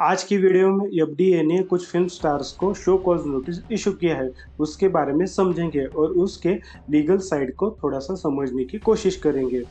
आज की वीडियो में एफडीए ने कुछ फिल्म स्टार्स को शो कॉज नोटिस इशू किया है। उसके बारे में समझेंगे और उसके लीगल साइड को थोड़ा सा समझने की कोशिश करेंगे।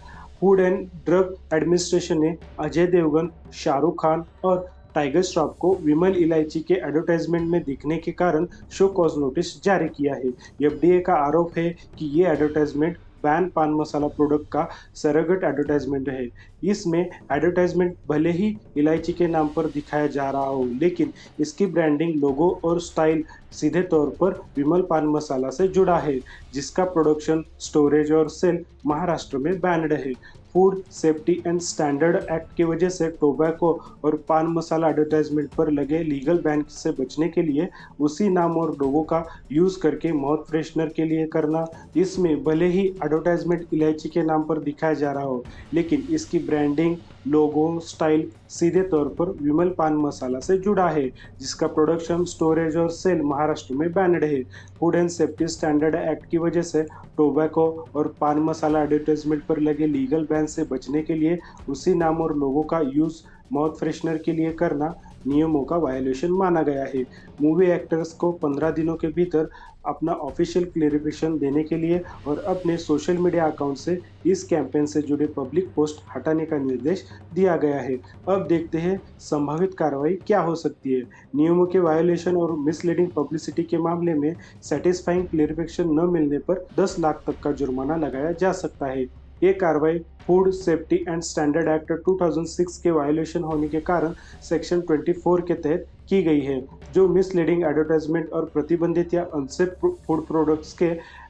फूड एंड ड्रग एडमिनिस्ट्रेशन ने अजय देवगन, शाहरुख खान और टाइगर श्रॉफ को विमल इलायची के एडवर्टाइजमेंट में दिखने के कारण शो कॉज नोटिस जारी किया है। एफडीए का आरोप है कि ये एडवर्टाइजमेंट बैन पान मसाला प्रोडक्ट का सरगट एडवर्टाइजमेंट है। इसमें एडवर्टाइजमेंट भले ही इलायची के नाम पर दिखाया जा रहा हो, लेकिन इसकी ब्रांडिंग, लोगो और स्टाइल सीधे तौर पर विमल पान मसाला से जुड़ा है, जिसका प्रोडक्शन, स्टोरेज और सेल महाराष्ट्र में बैन्ड है। Food safety and standard act की वजह से टोबैको और पान मसाला एडवर्टाइजमेंट पर लगे लीगल बैन से बचने के लिए उसी नाम और लोगों का यूज करके माउथ फ्रेशनर के लिए करना। इसमें भले ही एडवर्टाइजमेंट इलायची के नाम पर दिखाया जा रहा हो, लेकिन इसकी ब्रांडिंग, लोगो, स्टाइल सीधे तौर पर विमल पान मसाला से जुड़ा है, जिसका प्रोडक्शन, स्टोरेज और सेल महाराष्ट्र में बैन्ड है। Food and safety standard act की वजह से टोबैको और पान मसाला एडवर्टाइजमेंट पर लगे लीगल बैन से बचने के लिए उसी नाम और लोगों का यूज माउथ फ्रेशनर के लिए करना नियमों का वायलेशन माना गया है। मूवी एक्टर्स को 15 दिनों के भीतर अपना ऑफिशियल क्लेरिफिकेशन देने के लिए और अपने सोशल मीडिया अकाउंट से इस कैंपेन से जुड़े पब्लिक पोस्ट हटाने का निर्देश दिया गया है। अब देखते हैं संभावित कार्रवाई क्या हो सकती है। नियमों के वायोलेशन और मिसलीडिंग पब्लिसिटी के मामले में सेटिस्फाइंग क्लेरिफिकेशन न मिलने पर 10 लाख तक का जुर्माना लगाया जा सकता है। ये कार्रवाई food safety and standard act 2006 के वायोलेशन होने के कारण सेक्शन 24 के तहत की गई है, जो मिसलीडिंग एडवर्टाइजमेंट और प्रतिबंधित या अनसेफ फूड प्रोडक्ट्स के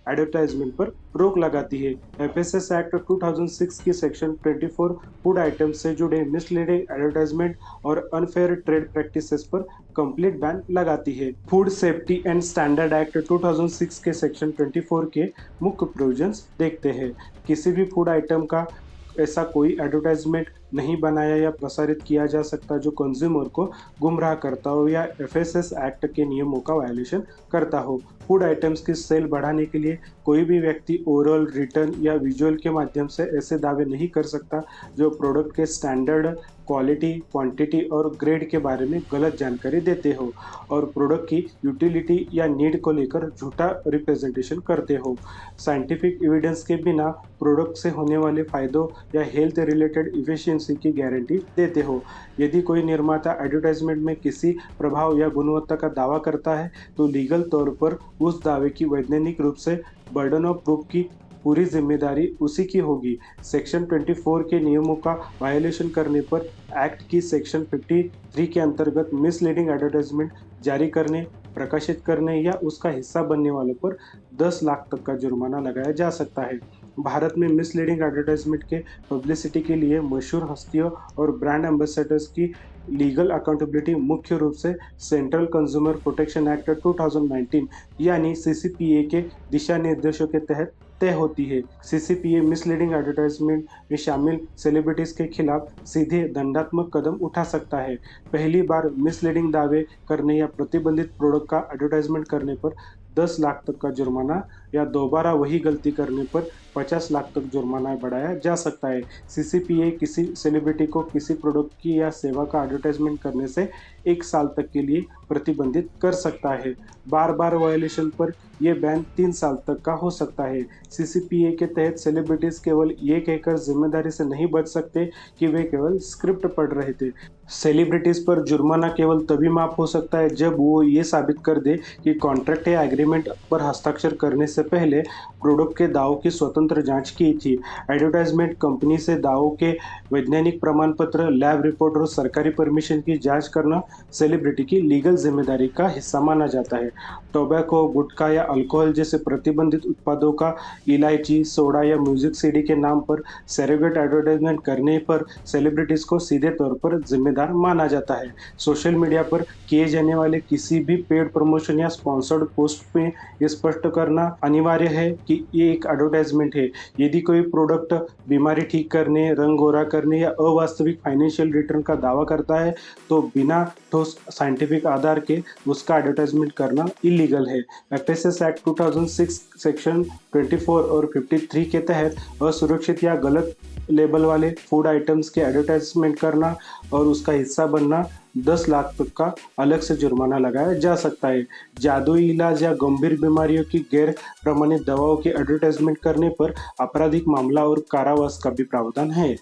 एडवर्टाइजमेंट पर रोक लगाती है। एफएसएस एक्ट 2006 की सेक्शन 24 फूड आइटम्स से जुड़े मिसलीडिंग एडवर्टाइजमेंट और अनफेयर ट्रेड प्रैक्टिसेस पर कंप्लीट बैन लगाती है। Food safety and standard act 2006 के सेक्शन 24 के मुख्य प्रोविजंस देखते हैं। किसी भी फूड आइटम का ऐसा कोई एडवर्टाइजमेंट नहीं बनाया या प्रसारित किया जा सकता जो कंज्यूमर को गुमराह करता हो या एफएसएस एक्ट के नियमों का वायलेशन करता हो। फूड आइटम्स की सेल बढ़ाने के लिए कोई भी व्यक्ति ओरल, रिटर्न या विजुअल के माध्यम से ऐसे दावे नहीं कर सकता जो प्रोडक्ट के स्टैंडर्ड, क्वालिटी, क्वांटिटी और ग्रेड के बारे में गलत जानकारी देते हो और प्रोडक्ट की यूटिलिटी या नीड को लेकर झूठा रिप्रेजेंटेशन करते हो। साइंटिफिक एविडेंस के बिना प्रोडक्ट से होने वाले फायदों या हेल्थ रिलेटेड इफिशियंसी की गारंटी देते हो। यदि कोई निर्माता एडवर्टाइजमेंट में किसी प्रभाव या गुणवत्ता का दावा करता है, तो लीगल तौर पर उस दावे की वैज्ञानिक रूप से बर्डन ऑफ प्रूफ की पूरी जिम्मेदारी उसी की होगी। सेक्शन 24 के नियमों का वायलेशन करने पर एक्ट की सेक्शन 53 के अंतर्गत मिसलीडिंग एडवर्टाइजमेंट जारी करने, प्रकाशित करने या उसका हिस्सा बनने वालों पर 10 लाख तक का जुर्माना लगाया जा सकता है। भारत में मिसलीडिंग एडवर्टाइजमेंट के पब्लिसिटी के लिए मशहूर हस्तियों और ब्रांड एम्बेसडर्स की लीगल अकाउंटेबिलिटी मुख्य रूप से सेंट्रल कंज्यूमर प्रोटेक्शन एक्ट 2019 यानी सीसीपीए के दिशा निर्देशों के तहत तय होती है। सीसीपीए मिसलीडिंग एडवर्टाइजमेंट में शामिल सेलिब्रिटीज के खिलाफ सीधे दंडात्मक कदम उठा सकता है। पहली बार मिसलीडिंग दावे करने या प्रतिबंधित प्रोडक्ट का एडवर्टाइजमेंट करने पर 10 लाख तक का जुर्माना या दोबारा वही गलती करने पर 50 लाख तक जुर्माना बढ़ाया जा सकता है। सीसीपीए किसी सेलिब्रिटी को किसी प्रोडक्ट की या सेवा का एडवर्टाइजमेंट करने से 1 साल तक के लिए प्रतिबंधित कर सकता है। बार बार वायलेशन पर यह बैन 3 साल तक का हो सकता है। सीसीपीए के तहत सेलिब्रिटीज केवल ये कहकर जिम्मेदारी से नहीं बच सकते कि वे केवल स्क्रिप्ट पढ़ रहे थे। सेलिब्रिटीज पर जुर्माना केवल तभी माफ हो सकता है जब वो ये साबित कर दे कि कॉन्ट्रैक्ट या एग्रीमेंट पर हस्ताक्षर करने से पहले प्रोडक्ट के दावों की स्वतंत्र जांच की थी। एडवर्टाइजमेंट कंपनी से दावों के वैज्ञानिक प्रमाण पत्र, लैब रिपोर्ट और सरकारी परमिशन की जांच करना सेलिब्रिटी की लीगल जिम्मेदारी का हिस्सा माना जाता है। टोबैको, गुटखा या अल्कोहल जैसे प्रतिबंधित उत्पादों का इलायची, सोडा या म्यूजिक सीडी के नाम पर सरोगेट एडवर्टाइजमेंट करने पर सेलिब्रिटीज को सीधे तौर पर जिम्मेदार माना जाता है। सोशल मीडिया पर किए जाने वाले किसी भी पेड प्रमोशन या स्पॉन्सर्ड पोस्ट में ये स्पष्ट करना अनिवार्य है कि ये एक एडवर्टाइजमेंट है। यदि कोई प्रोडक्ट बीमारी ठीक करने, रंग गोरा करने या अवास्तविक फाइनेंशियल रिटर्न का दावा करता है, तो बिना ठोस साइंटिफिक आधार के उसका एडवर्टाइजमेंट करना इलीगल है। एफएसएस एक्ट 2006 सेक्शन 24 और 53 के तहत असुरक्षित या गलत लेबल वाले फूड आइटम्स के एडवर्टाइजमेंट करना और उसका हिस्सा बनना 10 लाख तक का अलग से जुर्माना लगाया जा सकता है। जादुई इलाज या गंभीर बीमारियों की गैर प्रमाणित दवाओं की एडवर्टाइजमेंट करने पर आपराधिक मामला और कारावास का भी प्रावधान है।